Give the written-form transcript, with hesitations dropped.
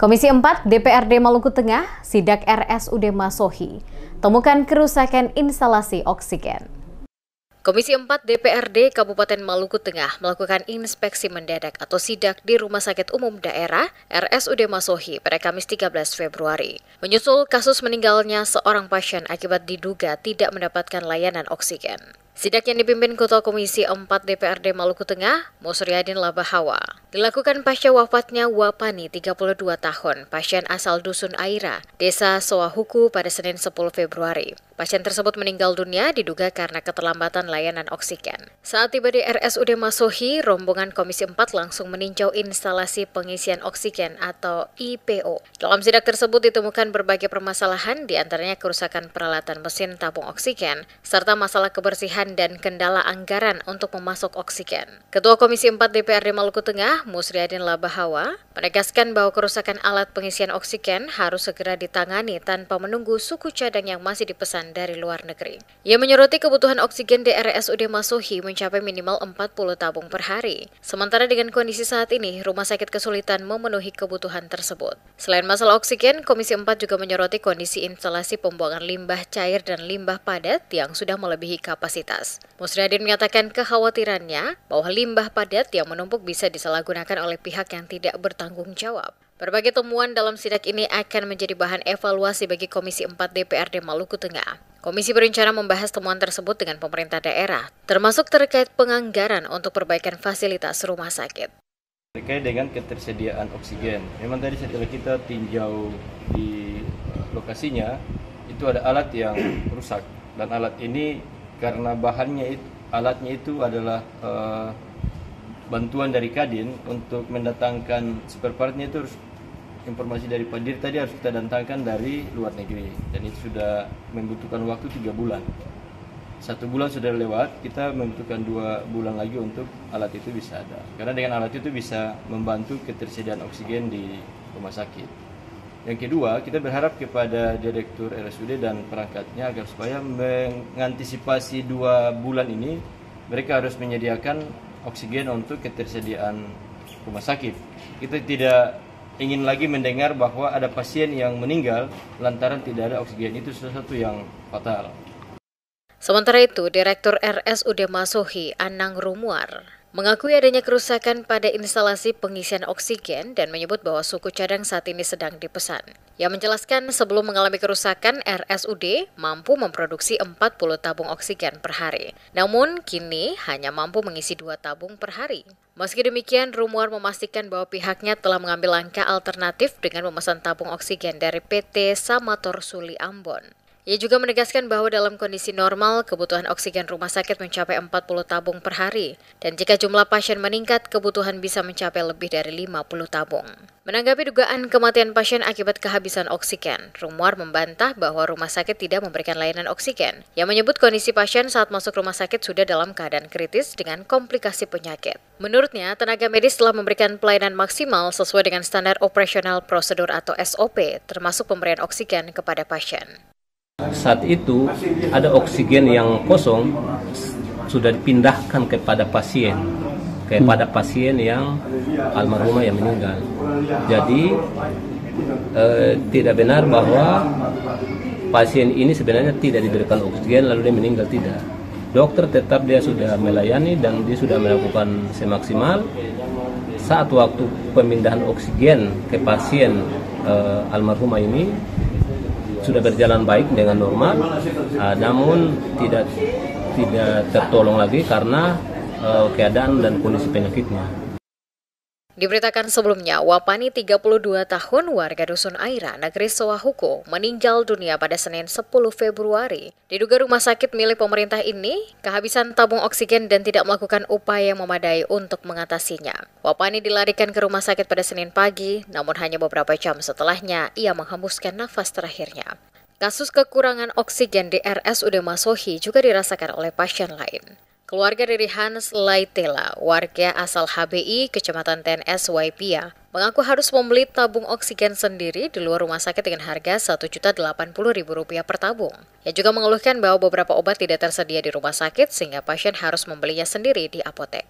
Komisi 4 DPRD Maluku Tengah, sidak RSUD Masohi, temukan kerusakan instalasi oksigen. Komisi 4 DPRD Kabupaten Maluku Tengah melakukan inspeksi mendadak atau sidak di Rumah Sakit Umum Daerah RSUD Masohi pada Kamis 13 Februari. Menyusul kasus meninggalnya seorang pasien akibat diduga tidak mendapatkan layanan oksigen. Sidak yang dipimpin Ketua Komisi 4 DPRD Maluku Tengah, Musriadin Labahawa, dilakukan pasca wafatnya Wapani, 32 tahun, pasien asal Dusun Aira, Desa Sowahuku pada Senin 10 Februari. Pasien tersebut meninggal dunia diduga karena keterlambatan layanan oksigen. Saat tiba di RSUD Masohi, rombongan Komisi 4 langsung meninjau instalasi pengisian oksigen atau IPO. Dalam sidak tersebut ditemukan berbagai permasalahan, diantaranya kerusakan peralatan mesin tabung oksigen, serta masalah kebersihan dan kendala anggaran untuk memasok oksigen. Ketua Komisi 4 DPRD Maluku Tengah, Musriadin Labahawa, menegaskan bahwa kerusakan alat pengisian oksigen harus segera ditangani tanpa menunggu suku cadang yang masih dipesan dari luar negeri. Ia menyoroti kebutuhan oksigen di RSUD Masohi mencapai minimal 40 tabung per hari. Sementara dengan kondisi saat ini, rumah sakit kesulitan memenuhi kebutuhan tersebut. Selain masalah oksigen, Komisi 4 juga menyoroti kondisi instalasi pembuangan limbah cair dan limbah padat yang sudah melebihi kapasitas. Musriadin menyatakan kekhawatirannya bahwa limbah padat yang menumpuk bisa disalahgunakan oleh pihak yang tidak bertanggung jawab. Berbagai temuan dalam sidak ini akan menjadi bahan evaluasi bagi Komisi 4 DPRD Maluku Tengah. Komisi berencana membahas temuan tersebut dengan pemerintah daerah, termasuk terkait penganggaran untuk perbaikan fasilitas rumah sakit. Terkait dengan ketersediaan oksigen, memang tadi setelah kita tinjau di lokasinya, itu ada alat yang rusak. Dan alat ini karena alatnya itu adalah bantuan dari Kadin untuk mendatangkan spare partnya, itu harus informasi dari Padir tadi harus kita datangkan dari luar negeri, dan itu sudah membutuhkan waktu 3 bulan. 1 bulan sudah lewat, kita membutuhkan 2 bulan lagi untuk alat itu bisa ada, karena dengan alat itu bisa membantu ketersediaan oksigen di rumah sakit. Yang kedua, kita berharap kepada Direktur RSUD dan perangkatnya agar supaya mengantisipasi 2 bulan ini, mereka harus menyediakan oksigen untuk ketersediaan rumah sakit. Kita tidak ingin lagi mendengar bahwa ada pasien yang meninggal lantaran tidak ada oksigen. Itu sesuatu yang fatal. Sementara itu, Direktur RSUD Masohi, Anang Rumuar, mengakui adanya kerusakan pada instalasi pengisian oksigen dan menyebut bahwa suku cadang saat ini sedang dipesan. Ia menjelaskan sebelum mengalami kerusakan, RSUD mampu memproduksi 40 tabung oksigen per hari. Namun, kini hanya mampu mengisi 2 tabung per hari. Meski demikian, Rumuar memastikan bahwa pihaknya telah mengambil langkah alternatif dengan memesan tabung oksigen dari PT Samator Suli Ambon. Ia juga menegaskan bahwa dalam kondisi normal, kebutuhan oksigen rumah sakit mencapai 40 tabung per hari, dan jika jumlah pasien meningkat, kebutuhan bisa mencapai lebih dari 50 tabung. Menanggapi dugaan kematian pasien akibat kehabisan oksigen, Rumuar membantah bahwa rumah sakit tidak memberikan layanan oksigen. Ia menyebut kondisi pasien saat masuk rumah sakit sudah dalam keadaan kritis dengan komplikasi penyakit. Menurutnya, tenaga medis telah memberikan pelayanan maksimal sesuai dengan standar operasional prosedur atau SOP, termasuk pemberian oksigen kepada pasien. Saat itu ada oksigen yang kosong sudah dipindahkan kepada pasien yang almarhumah yang meninggal. Jadi tidak benar bahwa pasien ini sebenarnya tidak diberikan oksigen lalu dia meninggal, tidak. Dokter tetap dia sudah melayani dan dia sudah melakukan semaksimal. Saat waktu pemindahan oksigen ke pasien almarhumah ini sudah berjalan baik dengan normal, namun tidak tertolong lagi karena keadaan dan kondisi penyakitnya. Diberitakan sebelumnya, Wapani, 32 tahun, warga Dusun Aira, Negeri Sowahuku, meninggal dunia pada Senin 10 Februari. Diduga rumah sakit milik pemerintah ini kehabisan tabung oksigen dan tidak melakukan upaya yang memadai untuk mengatasinya. Wapani dilarikan ke rumah sakit pada Senin pagi, namun hanya beberapa jam setelahnya ia menghembuskan nafas terakhirnya. Kasus kekurangan oksigen di RSUD Masohi juga dirasakan oleh pasien lain. Keluarga dari Hans Laitela, warga asal HBI, Kecamatan TNS Waipia, mengaku harus membeli tabung oksigen sendiri di luar rumah sakit dengan harga Rp1.080.000 per tabung. Ia juga mengeluhkan bahwa beberapa obat tidak tersedia di rumah sakit sehingga pasien harus membelinya sendiri di apotek.